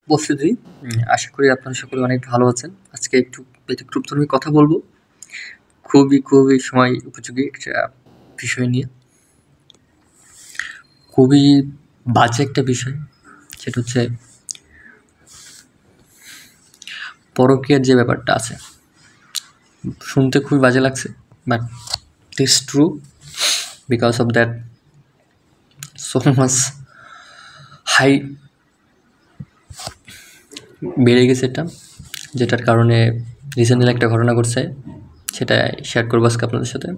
উপস্থিতি আশা করি আপনারা সকলে অনেক ভালো আছেন। আজকে একটু ব্যতিক্রমধর্মী কথা বলবো। খুবই সময় উপযোগী একটা বিষয় নিয়ে। খুবই বাজে একটা বিষয়, সেটা হচ্ছে পরকীয়ার যে ব্যাপারটা আছে। শুনতে খুবই বাজে লাগছে, but it's true because of that so much high বেড়ে গেছে এটা, যেটার কারণে রিসেন্টলি একটা ঘটনা ঘটছে, সেটা শেয়ার করবো আজকে আপনাদের সাথে।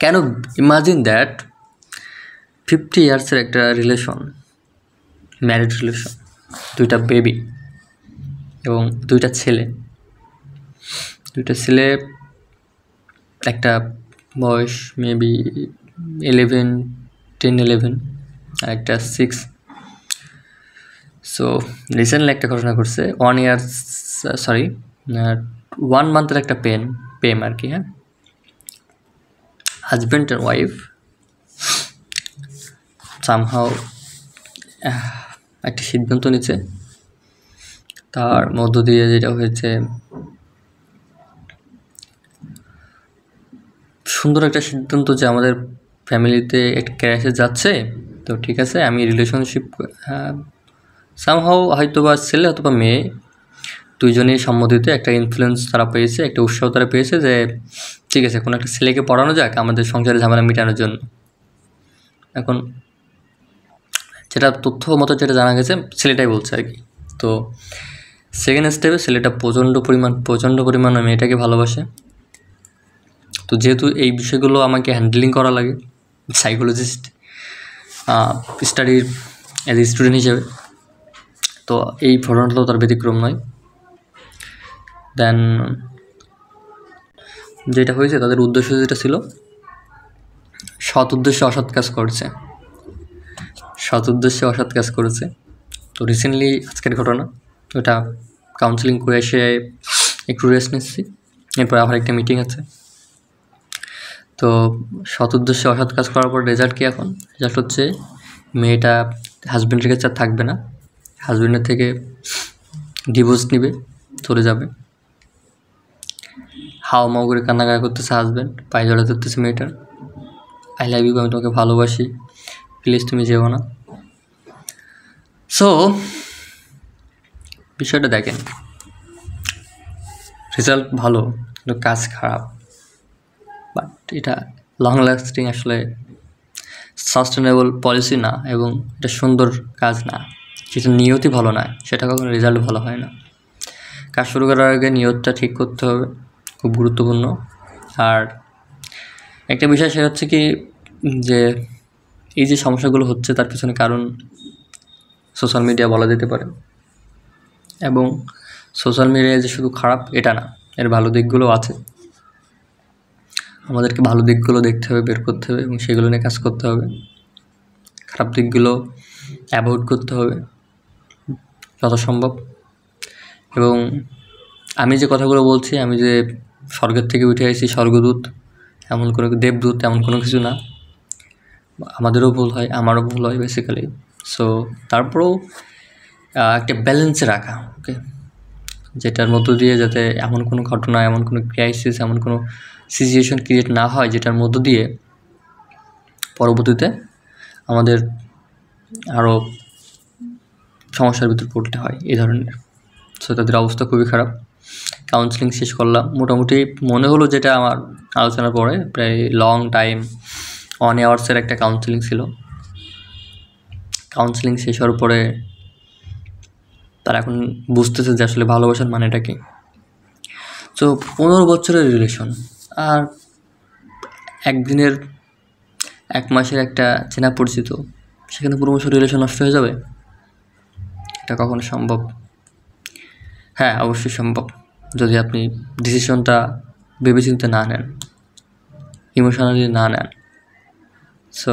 কেন ইমাজিন দ্যাট 50 ইয়ার্সের একটা রিলেশন, ম্যারিড রিলেশন, 2টা বেবি এবং 2টা ছেলে, একটা বয়স মেবি 10-11 আর একটা 6। সো রিসেন্টলি একটা ঘটনা ঘটছে, 1 মান্থের একটা প্রেম আর কি। হ্যাঁ, হাজব্যান্ড অ্যান্ড ওয়াইফ সামহাও একটা সিদ্ধান্ত নিচ্ছে, তার মধ্য দিয়ে যেটা হয়েছে সুন্দর একটা সিদ্ধান্ত যে আমাদের ফ্যামিলিতে একটা ক্র্যাশে যাচ্ছে, তো ঠিক আছে আমি রিলেশনশিপ সামহাও হয়তো বা ছেলে অথবা মেয়ে দুইজনেই সম্মতিতে একটা ইনফ্লুয়েন্স তারা পেয়েছে, একটা উৎসাহ তারা পেয়েছে যে ঠিক আছে কোনো একটা ছেলেকে পড়ানো যাক আমাদের সংসারের ঝামেলা মেটানোর জন্য। এখন যেটা তথ্য মতো যেটা জানা গেছে ছেলেটাই বলছে আর কি। তো সেকেন্ড স্টেপে ছেলেটা প্রচণ্ড পরিমাণ মেয়েটাকে ভালোবাসে। তো যেহেতু এই বিষয়গুলো আমাকে হ্যান্ডেলিং করা লাগে সাইকোলজিস্ট স্টাডির অ্যাজ এ স্টুডেন্ট হিসেবে, তো এই ঘটনাটা তো তার ব্যতিক্রম নয়। দেন যেটা হয়েছে তাদের উদ্দেশ্য যেটা ছিল, সৎ উদ্দেশ্যে অসৎ কাজ করেছে। তো রিসেন্টলি আজকের ঘটনা, ওটা কাউন্সেলিং করে এসে একটু রেস্ট নিচ্ছি, এরপর আবার একটা মিটিং আছে। তো সৎ উদ্দেশ্যে অসৎ কাজ করার পর রেজাল্ট কি? এখন রেজাল্ট হচ্ছে মেয়েটা হাজব্যান্ডের কাছে আর থাকবে না, হাজব্যান্ডের থেকে ডিভোর্স নিবে, চলে যাবে। হাও মাও করে কান্নাকাটা করতেছে হাজব্যান্ড, পায়ে জড়া ধরতেছে মেয়েটার, আই লাভ ইউ, আমি তোমাকে ভালোবাসি, প্লিজ তুমি যেও না। সো বিষয়টা দেখেন, রেজাল্ট ভালো কিন্তু কাজ খারাপ, বাট এটা লং লাস্টিং আসলে সাস্টেনেবল পলিসি না, এবং এটা সুন্দর কাজ না। যেটা নিয়তই ভালো না সেটা কখনো রেজাল্ট ভালো হয় না। কাজ শুরু করার আগে নিয়তটা ঠিক করতে হবে, খুব গুরুত্বপূর্ণ। আর একটা বিষয় সেটা হচ্ছে কি, যে এই যে সমস্যাগুলো হচ্ছে তার পিছনে কারণ সোশ্যাল মিডিয়া বলা যেতে পারে। এবং সোশ্যাল মিডিয়া যে শুধু খারাপ এটা না, এর ভালো দিকগুলো আছে। আমাদেরকে ভালো দিকগুলো দেখতে হবে, বের করতে হবে এবং সেগুলো নিয়ে কাজ করতে হবে। খারাপ দিকগুলো অ্যাভয়েড করতে হবে যত সম্ভব। এবং আমি যে কথাগুলো বলছি, আমি যে স্বর্গের থেকে উঠে আসি স্বর্গদূত, এমন কোনো দেবদূত এমন কোনো কিছু না। আমাদেরও ভুল হয়, আমারও ভুল হয় বেসিক্যালি। সো তারপরেও একটা ব্যালেন্সে রাখা, ওকে, যেটার মধ্য দিয়ে যাতে এমন কোনো ঘটনা, এমন কোনো ক্রাইসিস, এমন কোনো সিচুয়েশন ক্রিয়েট না হয় যেটার মধ্য দিয়ে পরবর্তীতে আমাদের আরও সমস্যার ভিতর পড়তে হয় এই ধরনের। সো তাদের অবস্থা খুবই খারাপ। কাউন্সেলিং শেষ করলাম, মোটামুটি মনে হলো যেটা আমার আলোচনার পরে প্রায় লং টাইম 1 আওয়ার্সের একটা কাউন্সেলিং ছিল। কাউন্সেলিং শেষ হওয়ার পরে তারা এখন বুঝতেছে যে আসলে ভালোবাসার মানেটা কি। সো 15 বছরের রিলেশন আর একদিনের 1 মাসের একটা চেনা পরিচিত, সেখানে পুরো বছর রিলেশন নষ্ট হয়ে যাবে? এটা কখনো সম্ভব? হ্যাঁ, অবশ্যই সম্ভব, যদি আপনি ডিসিশনটা ভেবেচিন্তে না নেন, ইমোশনালি না নেন। সো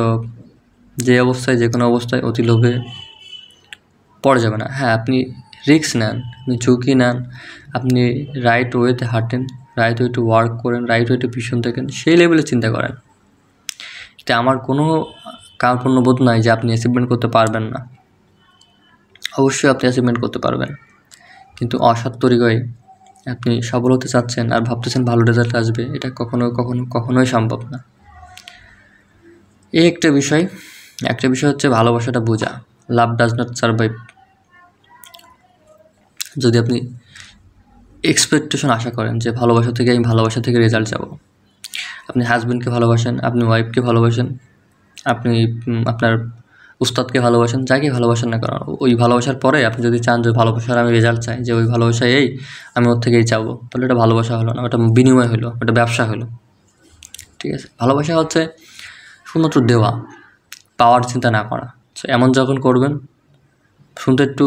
যে অবস্থায়, যে কোনো অবস্থায় অতি লোভে পড়ে যাবে না। হ্যাঁ, আপনি রিস্ক নেন, আপনি ঝুঁকি নেন, আপনি রাইট ওয়েতে হাঁটেন, রাইট ওয়েতে ওয়ার্ক করেন, রাইট ওয়েতে ভীষণ থাকেন, সেই লেভেলে চিন্তা করেন। এটা আমার কোনো কার্পণ্যবোধ নাই যে আপনি অ্যাচিভমেন্ট করতে পারবেন না। অবশ্যই আপনি অ্যাচিভমেন্ট করতে পারবেন। কিন্তু অসৎ তরিকায় আপনি সফল হতে চাচ্ছেন আর ভাবতেছেন ভালো রেজাল্ট আসবে, এটা কখনোই সম্ভব না। এই একটা বিষয় হচ্ছে ভালোবাসাটা বোঝা। লাভ ডাজ নট সারভাইভ। যদি আপনি এক্সপেকটেশন আশা করেন যে ভালোবাসা থেকে রেজাল্ট যাব, আপনি হাজব্যান্ডকে ভালোবাসেন, আপনি ওয়াইফকে ভালোবাসেন, আপনি আপনার উস্তাদকে ভালোবাসেন, যাকে ভালোবাসেন না কারণ ওই ভালোবাসার পরে আপনি যদি চান যে ভালোবাসার আমি রেজাল্ট চাই, যে ওই ভালোবাসায় আমি ওর থেকেই চাবো, তাহলে এটা ভালোবাসা হলো না, ওটা বিনিময় হলো, ওটা ব্যবসা হলো। ঠিক আছে, ভালোবাসা হচ্ছে শুধুমাত্র দেওয়া, পাওয়ার চিন্তা না করা। এমন যখন করবেন, শুনতে একটু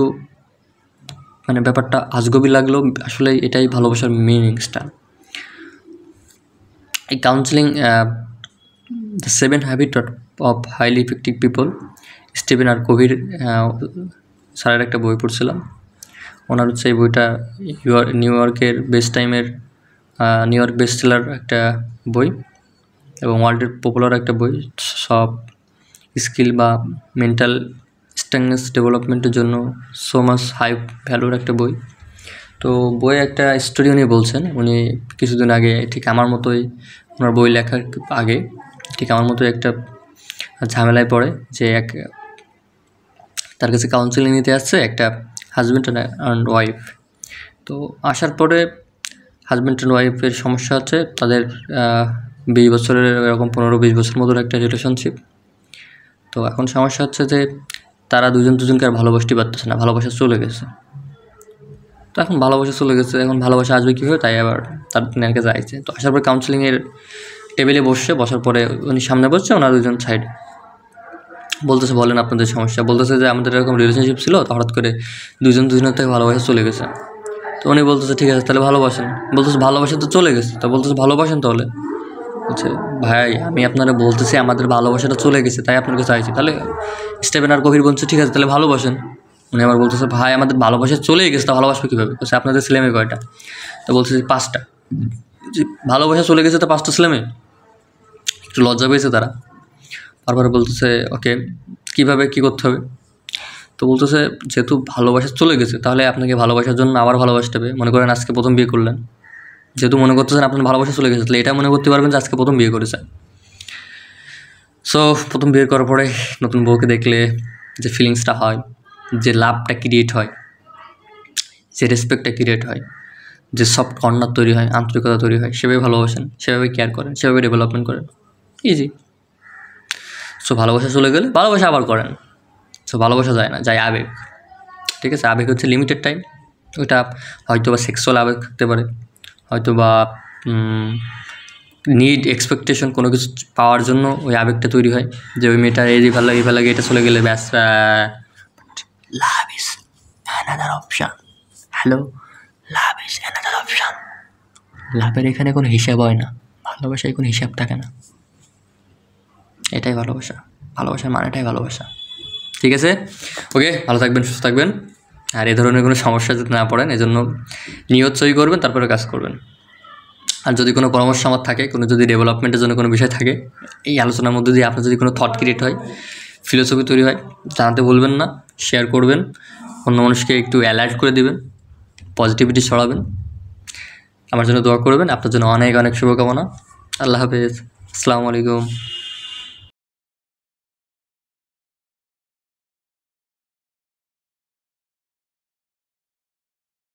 ব্যাপারটা আজগবি লাগলেও আসলে এটাই ভালোবাসার মিনিংসটা। এই counselling the 7 habit of highly effective people, Stephen R কোভির স্যারের একটা বই পড়ছিলাম। ওনার হচ্ছে এই বইটা নিউ ইয়র্ক বেস্ট সেলার একটা বই এবং ওয়ার্ল্ডের পপুলার একটা বই, সব স্কিল বা মেন্টাল স্ট্রেংথনেস ডেভেলপমেন্টের জন্য সো মাচ হাই ভ্যালুর একটা বই। তো বইয়ে একটা স্টোরি উনি বলছেন, উনি কিছুদিন আগে ঠিক আমার মতোই, ওনার বই লেখার আগে ঠিক আমার মতোই একটা ঝামেলায় পড়ে, যে তার কাছে কাউন্সেলিং নিতে আসছে একটা হাজব্যান্ড অ্যান্ড ওয়াইফ। তো আসার পরে হাজব্যান্ড অ্যান্ড ওয়াইফের সমস্যা হচ্ছে তাদের 20 বছরের এরকম 15-20 বছর মতো একটা রিলেশনশিপ। তো এখন সমস্যা হচ্ছে যে তারা দুজনকে আর ভালোবাসতে পারতেছে না, ভালোবাসা চলে গেছে। তো এখন ভালোবাসা চলে গেছে, এখন ভালোবাসা আসবে কীভাবে, তাই আবার তার নারকে যাইছে। তো আসার পর কাউন্সেলিংয়ের টেবিলে বসার পরে উনি সামনে বসছে, ওনার দুজন সাইড বলতেছে, বলেন আপনাদের সমস্যা। বলতেছে যে আমাদের এরকম রিলেশনশিপ ছিল, তো হঠাৎ করে দুজনের থেকে ভালোবাসা চলে গেছে। তো উনি বলতেছে ঠিক আছে তাহলে ভালোবাসেন। বলতেছে ভালোবাসা তো চলে গেছে, তো বলতেছে ভালোবাসেন তাহলে। বলছে ভাই আমি আপনারা বলতেছি আমাদের ভালোবাসাটা চলে গেছে, তাই আপনার কাছে চাইছি। তাহলে স্টিভেন আর কোভির বলছে ঠিক আছে তাহলে ভালোবাসেন। উনি আবার বলতেছে ভাই আমাদের ভালোবাসা চলেই গেছে, তা ভালোবাসবে কীভাবে? বলছে আপনাদের ছেলেমেয়ে কয়টা? তো বলছে 5টা। যে ভালোবাসা চলে গেছে তো 5টা ছেলেমেয়ে? একটু লজ্জা পেয়েছে তারা। বারবার বলতেছে ওকে কীভাবে কী করতে হবে? তো বলতেছে যেহেতু ভালোবাসা চলে গেছে, তাহলে আপনাকে ভালোবাসার জন্য আবার ভালোবাসতে হবে। মনে করেন আজকে প্রথম বিয়ে করলেন, যেহেতু মনে করতেছেন আপনার ভালোবাসা চলে গেছে, তাহলে এটা মনে করতে পারবেন যে আজকে প্রথম বিয়ে করেছেন। সো প্রথম বিয়ে করার পরে নতুন বউকে দেখলে যে ফিলিংসটা হয়, যে লাভটা ক্রিয়েট হয়, যে রেসপেক্টটা ক্রিয়েট হয়, যে সফট কর্নার তৈরি হয়, আন্তরিকতা তৈরি হয়, সেভাবে ভালোবাসেন, সেভাবে কেয়ার করেন, সেভাবে ডেভেলপমেন্ট করেন, ইজি। সো ভালোবাসা চলে গেলে ভালোবাসা আবার করেন। সো ভালোবাসা যায় না, যায় আবেগ। ঠিক আছে, আবেগ হচ্ছে লিমিটেড টাইম। ওটা হয়তো বা সেক্সুয়াল আবেগ থাকতে পারে, হয়তো বা নিড এক্সপেকটেশন কোনো কিছু পাওয়ার জন্য ওই আবেগটা তৈরি হয়, যে ওই মেয়েটা এই ভালো লাগে এটা চলে গেলে ব্যাস। Love is another option. Hello, love is another option. লাভের এখানে কোনো হিসাব হয় না, ভালোবাসায় কোনো হিসাব থাকে না। এটাই ভালোবাসা, ভালোবাসার মানেটাই ভালোবাসা। ঠিক আছে, ওকে, ভালো থাকবেন, সুস্থ থাকবেন। আর এ ধরনের কোনো সমস্যা যাতে না পড়েন, এজন্য নিয়ত সই করবেন, তারপরে কাজ করবেন। আর যদি কোনো পরামর্শ আমার থাকে, কোনো যদি ডেভেলপমেন্টের জন্য কোনো বিষয় থাকে, এই আলোচনার মধ্যে দিয়ে আপনার যদি কোনো থট ক্রিয়েট হয়, ফিলোসফি তৈরি হয়, জানাতে বলবেন না, শেয়ার করবেন, অন্য মানুষকে একটু অ্যালার্ট করে দিবেন, পজিটিভিটি ছড়াবেন, আমার জন্য দোয়া করবেন। আপনার জন্য অনেক অনেক শুভকামনা। আল্লাহ হাফেজ, আসসালামু আলাইকুম।